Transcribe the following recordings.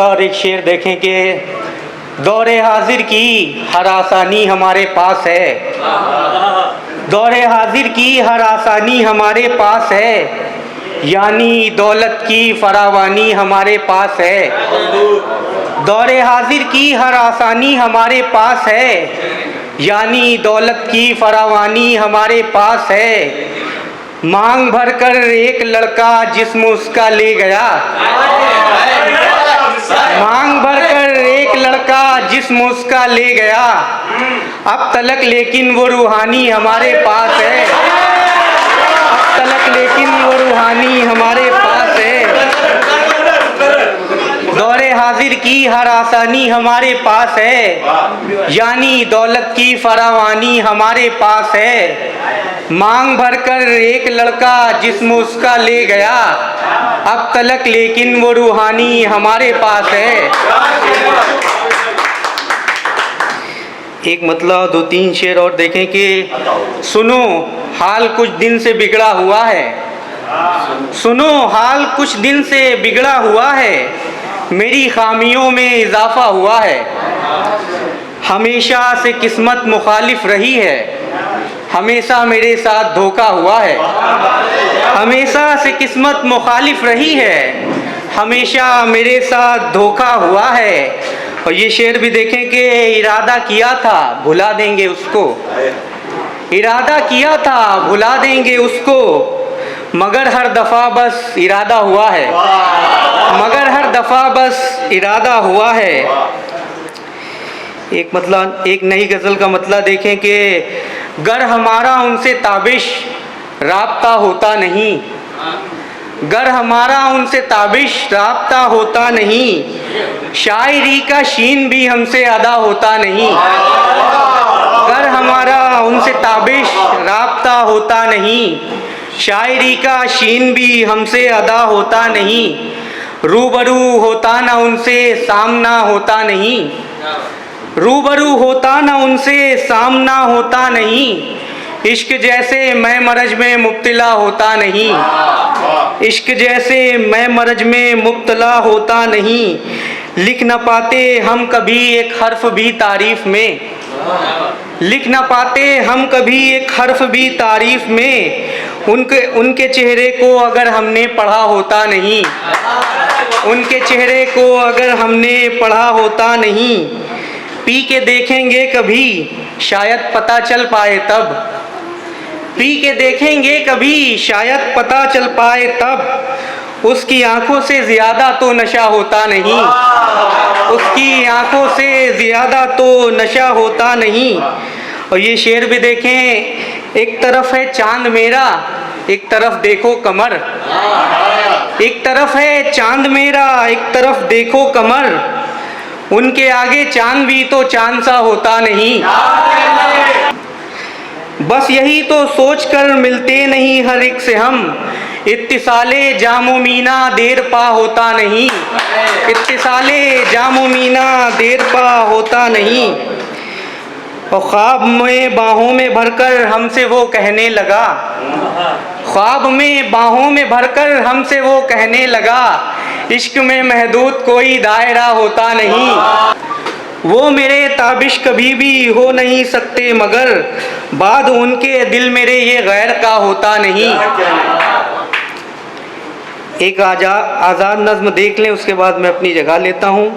मतला और एक शेर देखें कि दौरे हाजिर की हर आसानी हमारे पास है, दौरे हाजिर की हर आसानी हमारे पास है, यानी दौलत की फरावानी हमारे पास है। दौरे हाजिर की हर आसानी हमारे पास है, यानी दौलत की फरावानी हमारे पास है। मांग भरकर एक लड़का जिस्म उसका ले गया, मांग भरकर एक लड़का जिस्म उसका ले गया, अब तलक लेकिन वो रूहानी हमारे पास है, अब तलक लेकिन वो रूहानी हमारे पास है। दौरे हाजिर की हर आसानी हमारे पास है, यानी दौलत की फरावानी हमारे पास है। मांग भरकर एक लड़का जिस्म उसका ले गया, अब तलक लेकिन वो रूहानी हमारे पास है। एक मतलब दो तीन शेर और देखें कि सुनो हाल कुछ दिन से बिगड़ा हुआ है, सुनो हाल कुछ दिन से बिगड़ा हुआ है, मेरी खामियों में इजाफा हुआ है। हमेशा से किस्मत मुखालिफ रही है, हमेशा मेरे साथ धोखा हुआ है। हमेशा से किस्मत मुखालिफ रही है, हमेशा मेरे साथ धोखा हुआ है। और ये शेर भी देखें कि इरादा किया था भुला देंगे उसको, इरादा किया था भुला देंगे उसको, मगर हर दफ़ा बस इरादा हुआ है, मगर हर दफ़ा बस इरादा हुआ है। एक मतलब एक नई गज़ल का मतलब देखें कि गर हमारा उनसे ताबिश राब्ता होता नहीं, गर हमारा उनसे ताबिश राब्ता होता नहीं, शायरी का शीन भी हमसे अदा होता नहीं। गर हमारा उनसे ताबिश राब्ता होता नहीं, शायरी का शीन भी हमसे अदा होता नहीं। रूबरू होता ना उनसे सामना होता नहीं, रूबरू होता ना उनसे सामना होता नहीं, इश्क जैसे मैं मरज में मुब्तला होता नहीं, इश्क जैसे मैं मरज में मुब्तला होता नहीं। लिख न पाते हम कभी एक हर्फ भी तारीफ में, लिख न पाते हम कभी एक हर्फ भी तारीफ में, उनके चेहरे को अगर हमने पढ़ा होता नहीं, उनके चेहरे को अगर हमने पढ़ा होता नहीं। पी के देखेंगे कभी शायद पता चल पाए तब, पी के देखेंगे कभी शायद पता चल पाए तब, उसकी आंखों से ज़्यादा तो नशा होता नहीं, उसकी आंखों से ज़्यादा तो नशा होता नहीं। और ये शेर भी देखें, एक तरफ है चांद मेरा एक तरफ देखो कमर, एक तरफ है चांद मेरा एक तरफ देखो कमर, उनके आगे चांद भी तो चांद सा होता नहीं। बस यही तो सोच कर मिलते नहीं हर एक से हम, इत्तिसाले जामो मीना देर पा होता नहीं, इत्तिसाले जामो मीना देर पा होता नहीं। और ख्वाब में बाहों में भरकर हमसे वो कहने लगा, ख्वाब में बाहों में भरकर हमसे वो कहने लगा, इश्क में महदूद कोई दायरा होता नहीं। वो मेरे ताबिश कभी भी हो नहीं सकते मगर बाद उनके दिल मेरे ये गैर का होता नहीं। एक आज़ाद नज़्म देख लें, उसके बाद मैं अपनी जगह लेता हूँ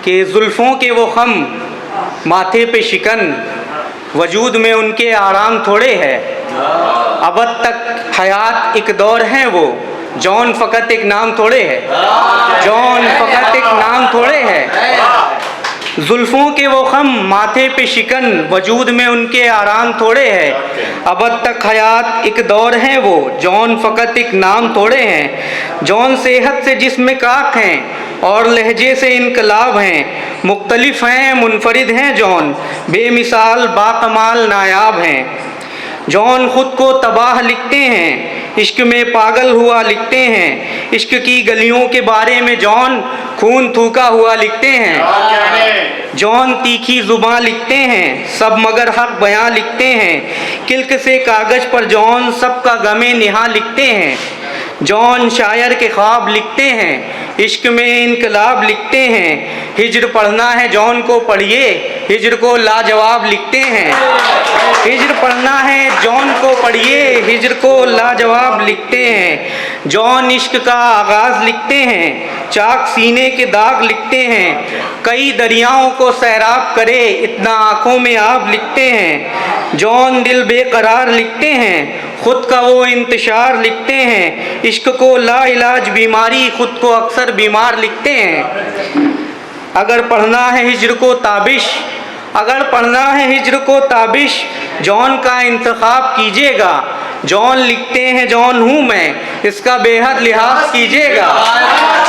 कि जुल्फ़ों के वो खम माथे पे शिकन, वजूद में उनके आराम थोड़े है, अबद तक हयात एक दौर है वो, जौन फ़कत एक नाम थोड़े है, जौन फ़कत एक नाम थोड़े है। जुल्फ़ों के वो खम माथे पे शिकन, वजूद में उनके आराम थोड़े है, अबद तक हयात एक दौर है वो, जौन फ़कत एक नाम थोड़े हैं। जौन सेहत से जिस्म काक हैं और लहजे से इनकलाब हैं, मुख्तलिफ हैं मुनफरिद हैं जौन, बेमिसाल बाकमाल नायाब हैं। जौन ख़ुद को तबाह लिखते हैं इश्क में पागल हुआ लिखते हैं, इश्क की गलियों के बारे में जौन खून थूका हुआ लिखते हैं। जौन तीखी ज़ुबान लिखते हैं सब मगर हक बयां लिखते हैं, किल्क से कागज़ पर जौन सबका गमे निहा लिखते हैं। जौन शायर के ख्वाब लिखते हैं इश्क में इनकलाब लिखते हैं। हिज्र पढ़ना है जॉन को पढ़िए, हिज्र को लाजवाब लिखते हैं। हिज्र पढ़ना है जॉन को पढ़िए, हिज्र को लाजवाब लिखते हैं। जॉन इश्क का आगाज़ लिखते हैं, चाक सीने के दाग लिखते हैं। कई दरियाओं को सैराब करे, इतना आँखों में आब लिखते हैं। जॉन दिल बेकरार लिखते हैं, खुद का वो इंतशार लिखते हैं। इश्क को ला इलाज बीमारी, खुद को अक्सर बीमार लिखते हैं। अगर पढ़ना है हिज्र को ताबिश, अगर पढ़ना है हिज्र को ताबिश, जॉन का इंतखाब कीजिएगा। जॉन लिखते हैं जॉन हूँ मैं, इसका बेहद लिहाज कीजिएगा।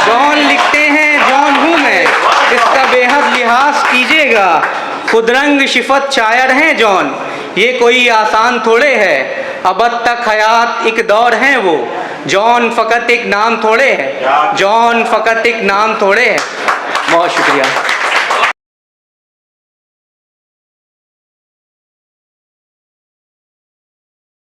जॉन लिखते हैं जॉन हूँ मैं, इसका बेहद लिहाज कीजिएगा। खुदरंग शिफत शायर हैं जॉन, ये कोई आसान थोड़े है। अबद तक हयात एक दौर हैं वो, जॉन फ़कत एक नाम थोड़े है। जॉन फ़कत एक नाम थोड़े है। बहुत शुक्रिया।